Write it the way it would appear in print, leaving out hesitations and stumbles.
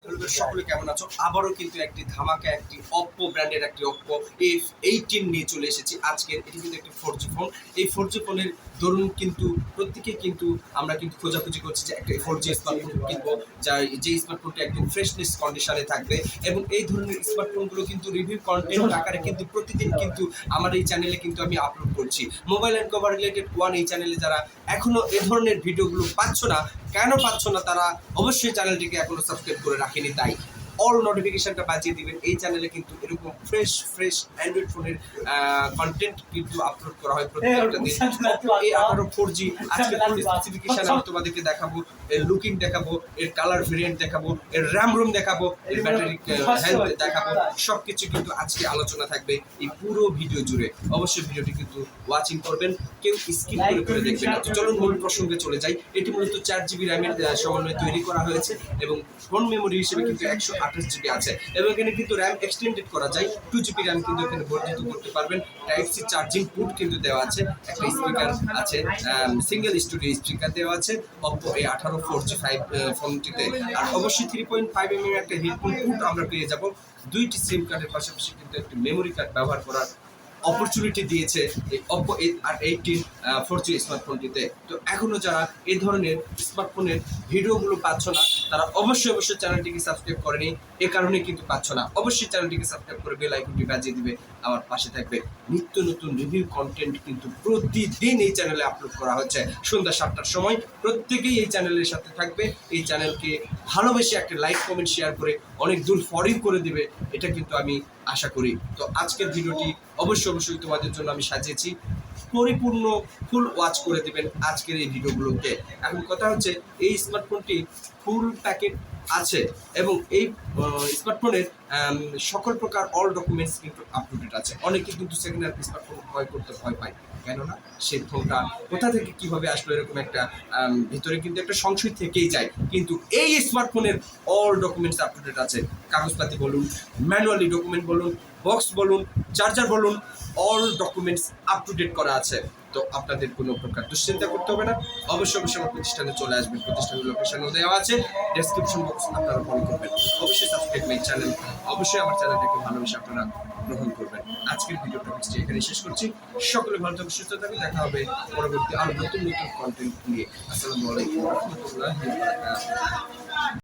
সকলে কেমন আছো? আবারও কিন্তু একটি ধামাকা একটি Oppo ব্র্যান্ডের একটি Oppo F18 নিয়ে চলে এসেছি। আজকের এটি কিন্তু একটি 4G ফোন। এই 4G ফোনের দরুন কিন্তু প্রত্যেকেই কিন্তু আমরা কিন্তু খোঁজাখুঁজি করছি যে একটা 4G স্মার্টফোন কিনবো, যে স্মার্টফোনটি একদম ফ্রেশনেস কন্ডিশনে থাকবে। এবং এই ধরনের স্মার্টফোনগুলো কিন্তু রিভিউ কন্টেন্ট আকারে কিন্তু প্রতিদিন কিন্তু আমার এই চ্যানেলে কিন্তু আমি আপলোড করছি। Mobile and cover related one এই চ্যানেলে যারা এখনো এ ধরনের ভিডিওগুলো পাচ্ছ না, কেন পাচ্ছ না তারা অবশ্যই চ্যানেলটিকে এখনো সাবস্ক্রাইব করে রাখেনি, তাই অল নোটিফিকেশনটা বাজিয়ে দিবেন। এই চ্যানেলে কিন্তু এরকম ফ্রেশ অ্যান্ড্রয়েড ফোনের কন্টেন্ট কিন্তু আপলোড করা হয় প্রত্যেকটা দিন। A18 4G আজকে ফুল স্পেসিফিকেশন আমি তোমাদেরকে দেখাবো, এর লুকিং দেখাবো, এর কালার ভেরিয়েন্ট দেখাবো, এর র্যাম রোম দেখাবো, এর ব্যাটারি হেলথ দেখাবো, সবকিছু কিন্তু আজকে আলোচনা থাকবে এই পুরো ভিডিও জুড়ে। অবশ্যই ভিডিওটি কিন্তু ওয়াচিং করবেন, কেউ স্কিপ করে দেখবেন না। তো চলুন মূল প্রসঙ্গে চলে যাই। এটি মূলত 4GB র্যামের সমন্বয়ে তৈরি করা হয়েছে এবং ফোন মেমোরি হিসেবে কিন্তু 128GB আছে এবং এখানে কিন্তু র্যাম এক্সটেন্ডেড করা যায়। 2GB র্যাম কিন্তু এখানে বর্ধিত করতে পারবেন। টাইপ সি চার্জিং পোর্ট কিন্তু দেওয়া আছে, একটা স্পিকার আছে, সিঙ্গেল স্টুডিও স্পিকার দেওয়া আছে Oppo A18 4G 5 ফোনটিতে। আর অবশ্যই 3.5mm একটা হেডফোন পোর্ট আমরা পেয়ে যাব। দুইটি সিম কার্ডের পাশাপাশি কিন্তু একটি মেমোরি কার্ড ব্যবহার করার অপরচুনিটি দিয়েছে এই Oppo A18 4G স্মার্টফোনটিতে। তো এখনো যারা এই ধরনের স্মার্টফোনের ভিডিওগুলো পাচ্ছ না, তারা অবশ্যই চ্যানেলটিকে সাবস্ক্রাইব করেনি, এ কারণে কিন্তু পাচ্ছ না। অবশ্যই চ্যানেলটিকে সাবস্ক্রাইব করে বেল আইকনটি বাজিয়ে দিবে, আমার পাশে থাকবে। নিত্য নতুন রিভিউ কন্টেন্ট কিন্তু প্রতিদিন এই চ্যানেলে আপলোড করা হচ্ছে সন্ধ্যা 7টার সময়। প্রত্যেকেই এই চ্যানেলের সাথে থাকবে, এই চ্যানেলকে ভালোবেসে একটা লাইক কমেন্ট শেয়ার করে অনেক দূর ফরিং করে দিবে, এটা কিন্তু আমি আশা করি। তো আজকের ভিডিওটি অবশ্যই তোমাদের জন্য আমি সাজিয়েছি, পরিপূর্ণ ফুল ওয়াচ করে দিবেন আজকের এই ভিডিওগুলোকে। এখন কথা হচ্ছে, এই স্মার্টফোনটি ফুল প্যাকেট আছে এবং এই স্মার্টফোনের সকল প্রকার অল ডকুমেন্টস কিন্তু আপডেটেড আছে। অনেকে কিন্তু সেকেন্ড হ্যান্ড স্মার্টফোন ক্রয় করতে ভয় পায়, কেননা সেই ফোনটা কোথা থেকে কিভাবে আসলো, এরকম একটা ভিতরে কিন্তু একটা সংশয় থেকেই যায়। কিন্তু এই স্মার্টফোনের অল ডকুমেন্টস আপডেটেড আছে। কাগজপাতি বলুন, ম্যানুয়ালি ডকুমেন্ট বলুন, বক্স বলুন, চার্জার বলুন, all documents up to date করা আছে। তো আপনাদের কোনো প্রকার দুশ্চিন্তা করতে হবে না। অবশ্যই আমার প্রতিষ্ঠানে চলে আসবেন। প্রতিষ্ঠানের লোকেশনও দেওয়া আছে, ডেসক্রিপশন বক্স আপনারা ফলো করবেন। অবশ্যই সাবস্ক্রাইব মাই চ্যানেল, অবশ্যই আমার চ্যানেলটাকে ভালোবেসে আপনারা গ্রহণ করবেন। আজকের ভিডিওটা হচ্ছে এখানে শেষ করছি। সকলে ভালো থাকবে, সুস্থ থাকবে, দেখা হবে পরবর্তী আরো নতুন কন্টেন্ট নিয়ে। আসসালামু আলাইকুম ওয়া রাহমাতুল্লাহি ওয়া বারাকাতুহু।